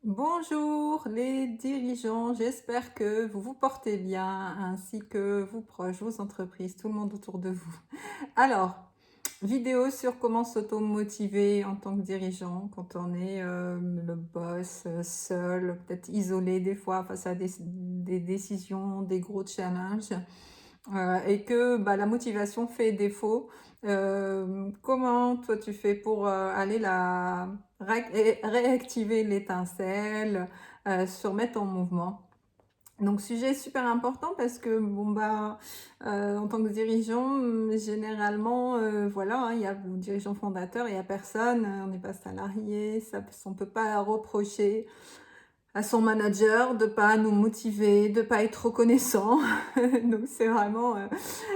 Bonjour les dirigeants, j'espère que vous vous portez bien, ainsi que vos proches, vos entreprises, tout le monde autour de vous. Alors, vidéo sur comment s'auto-motiver en tant que dirigeant quand on est le boss, seul, peut-être isolé des fois face à des décisions, des gros challenges. Et que, bah, la motivation fait défaut. Comment toi tu fais pour, aller la réactiver l'étincelle, se remettre en mouvement? Donc sujet super important parce que bon, bah, en tant que dirigeant, généralement, voilà, hein, il y a le dirigeant fondateur, il y a personne, on n'est pas salarié, ça on peut pas reprocher à son manager de pas nous motiver, de pas être reconnaissant. Donc c'est vraiment,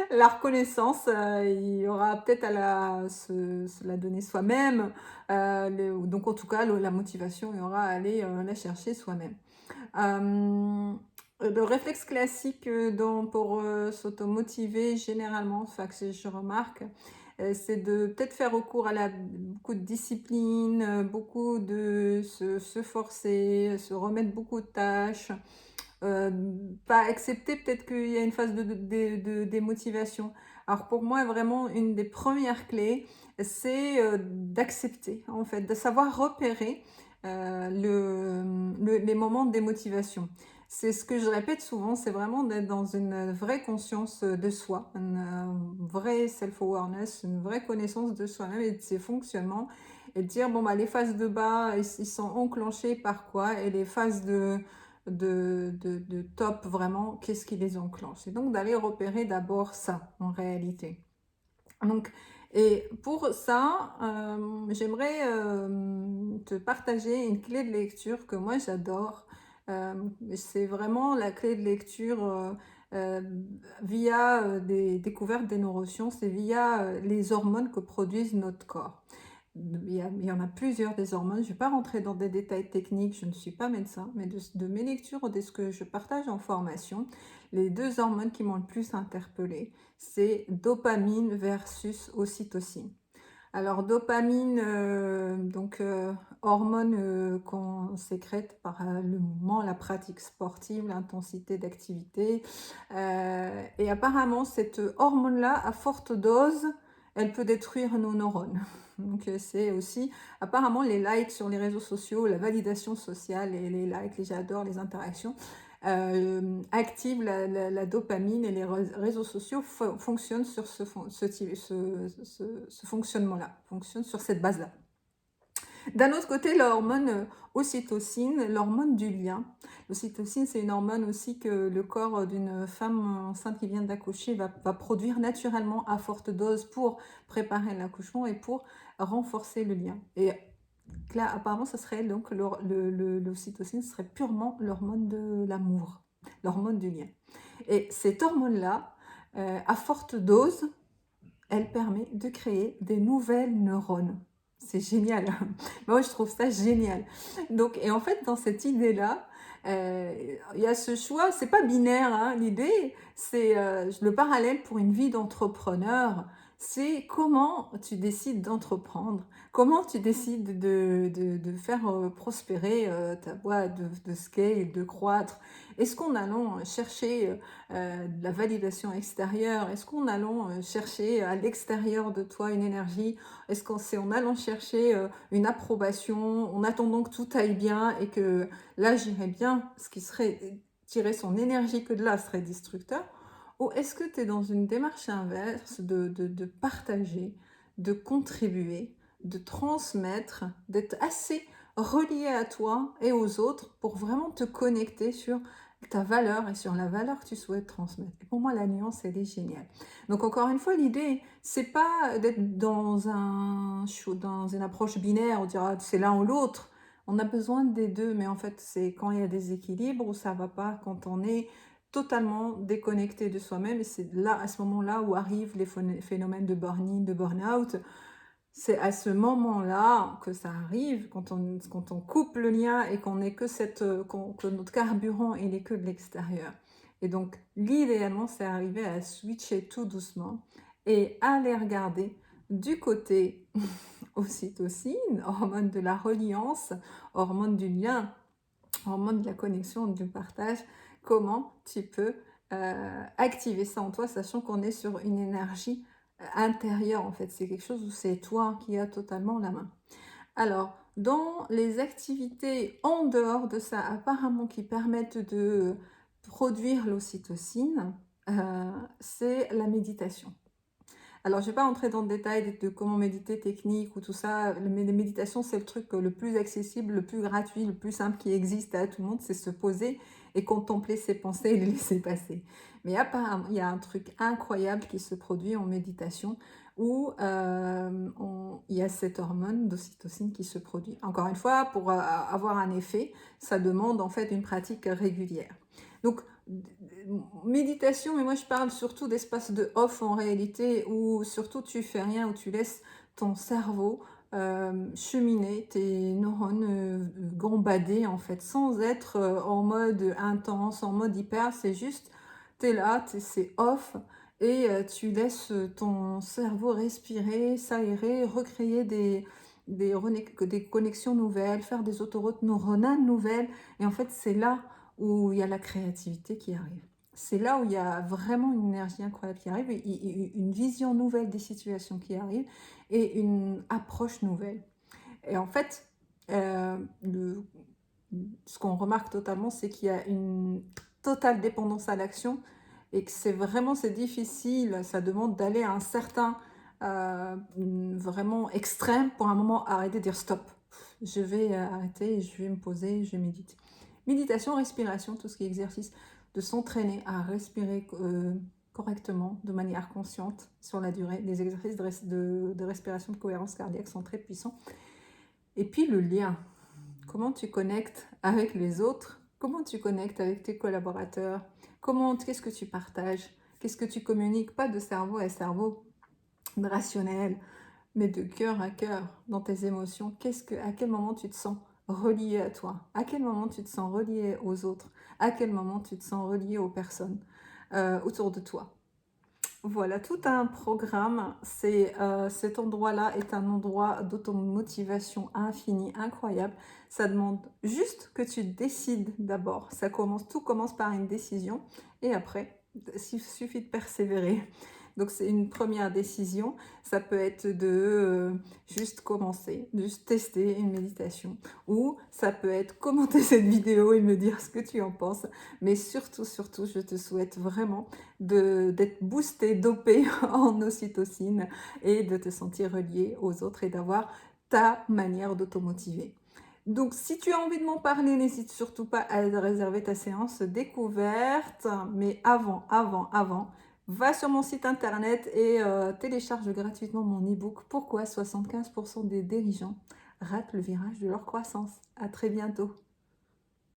la reconnaissance, il y aura peut-être à se la donner soi-même, donc en tout cas la motivation, il y aura à aller, la chercher soi-même. Le réflexe classique, pour, s'automotiver généralement, enfin que je remarque, c'est de peut-être faire recours à beaucoup de discipline, beaucoup de se forcer, se remettre beaucoup de tâches. Pas accepter peut-être qu'il y a une phase de démotivation. Alors pour moi, vraiment une des premières clés, c'est, d'accepter en fait, de savoir repérer, les moments de démotivation. C'est ce que je répète souvent, c'est vraiment d'être dans une vraie conscience, de soi, une, vraie self-awareness, une vraie connaissance de soi-même et de ses fonctionnements et de dire: «Bon, bah, les phases de bas, ils sont enclenchés par quoi?» et les phases de top vraiment, qu'est-ce qui les enclenche? Et donc d'aller repérer d'abord ça, en réalité. Donc et pour ça, j'aimerais, te partager une clé de lecture que moi j'adore. C'est vraiment la clé de lecture, via, des découvertes des neurosciences, c'est via, les hormones que produisent notre corps. Il y en a plusieurs des hormones. Je ne vais pas rentrer dans des détails techniques, je ne suis pas médecin, mais de mes lectures, de ce que je partage en formation, les 2 hormones qui m'ont le plus interpellée, c'est dopamine versus ocytocine. Alors dopamine, hormone, qu'on sécrète par, le mouvement, la pratique sportive, l'intensité d'activité, et apparemment cette hormone-là, à forte dose, elle peut détruire nos neurones. Donc, c'est aussi apparemment les likes sur les réseaux sociaux, la validation sociale et les likes, les j'adore, les interactions, activent la dopamine et les réseaux sociaux fonctionnent sur ce fonctionnement-là, fonctionnent sur cette base-là. D'un autre côté, l'hormone, ocytocine, l'hormone du lien. L'ocytocine, c'est une hormone aussi que le corps, d'une femme enceinte qui vient d'accoucher va produire naturellement à forte dose pour préparer l'accouchement et pour renforcer le lien. Et là, apparemment, ça serait donc l'ocytocine serait purement l'hormone de l'amour, l'hormone du lien. Et cette hormone-là, à forte dose, elle permet de créer des nouvelles neurones. C'est génial. Moi, je trouve ça génial. Donc, et en fait, dans cette idée-là, il y a ce choix, c'est pas binaire, hein, l'idée, c'est le parallèle pour une vie d'entrepreneur, c'est comment tu décides d'entreprendre, comment tu décides de faire prospérer ta boîte, de scale, de croître. Est-ce qu'en allant chercher de la validation extérieure? Est-ce qu'en allant chercher à l'extérieur de toi une énergie? Est-ce que c'est en allant chercher une approbation, en attendant que tout aille bien et que là j'irai bien, ce qui serait tirer son énergie que de là serait destructeur? Ou est-ce que tu es dans une démarche inverse de partager, de contribuer, de transmettre, d'être assez relié à toi et aux autres pour vraiment te connecter sur ta valeur et sur la valeur que tu souhaites transmettre. Et pour moi, la nuance, elle est géniale. Donc encore une fois, l'idée, c'est pas d'être dans une approche binaire, on dira c'est l'un ou l'autre. On a besoin des deux, mais en fait, c'est quand il y a des équilibres où ça va pas, quand on est totalement déconnecté de soi-même, et c'est là, à ce moment-là, où arrivent les phénomènes de burn-in, de burn-out. C'est à ce moment-là que ça arrive, quand on coupe le lien et qu'on est que que notre carburant, il est que de l'extérieur. Et donc, l'idéalement, c'est arriver à switcher tout doucement et aller regarder du côté ocytocine, hormone de la reliance, hormone du lien. hormone de la connexion, du partage, comment tu peux activer ça en toi, sachant qu'on est sur une énergie intérieure en fait. C'est quelque chose où c'est toi qui as totalement la main. Alors, dans les activités en dehors de ça, apparemment qui permettent de produire l'ocytocine, c'est la méditation. Alors, je vais pas entrer dans le détail de comment méditer, technique ou tout ça, mais les méditations, c'est le truc le plus accessible, le plus gratuit, le plus simple qui existe à tout le monde, c'est se poser et contempler ses pensées et les laisser passer. Mais apparemment, il y a un truc incroyable qui se produit en méditation où il y a cette hormone d'ocytocine qui se produit. Encore une fois, pour avoir un effet, ça demande en fait une pratique régulière. Donc, méditation, mais moi je parle surtout d'espace de off en réalité, où surtout tu fais rien, où tu laisses ton cerveau cheminer, tes neurones gambader en fait, sans être en mode intense, en mode hyper, c'est juste, tu es là, c'est off, et tu laisses ton cerveau respirer, s'aérer, recréer des connexions nouvelles, faire des autoroutes neuronales nouvelles, et en fait c'est là où il y a la créativité qui arrive. C'est là où il y a vraiment une énergie incroyable qui arrive, une vision nouvelle des situations qui arrivent et une approche nouvelle. Et en fait, ce qu'on remarque totalement, c'est qu'il y a une totale dépendance à l'action et que c'est difficile, ça demande d'aller à un certain vraiment extrême pour un moment arrêter de dire stop. Je vais arrêter, je vais me poser, je vais méditer. Méditation, respiration, tout ce qui est exercice, de s'entraîner à respirer correctement, de manière consciente sur la durée. Les exercices de respiration de cohérence cardiaque sont très puissants. Et puis le lien, comment tu connectes avec les autres, comment tu connectes avec tes collaborateurs, qu'est-ce que tu partages, qu'est-ce que tu communiques, pas de cerveau à cerveau, de rationnel, mais de cœur à cœur, dans tes émotions. À quel moment tu te sens relié à toi? À quel moment tu te sens relié aux autres? À quel moment tu te sens relié aux personnes autour de toi? Voilà, tout un programme. Cet endroit-là est un endroit d'automotivation infinie, incroyable. Ça demande juste que tu décides d'abord. Tout commence par une décision et après, il suffit de persévérer. Donc c'est une première décision. Ça peut être de juste commencer, juste tester une méditation. Ou ça peut être commenter cette vidéo et me dire ce que tu en penses. Mais surtout, surtout, je te souhaite vraiment d'être boosté, dopé en ocytocine et de te sentir relié aux autres et d'avoir ta manière d'automotiver. Donc, si tu as envie de m'en parler, n'hésite surtout pas à réserver ta séance découverte. Mais avant, va sur mon site internet et télécharge gratuitement mon e-book « Pourquoi 75% des dirigeants ratent le virage de leur croissance ». À très bientôt.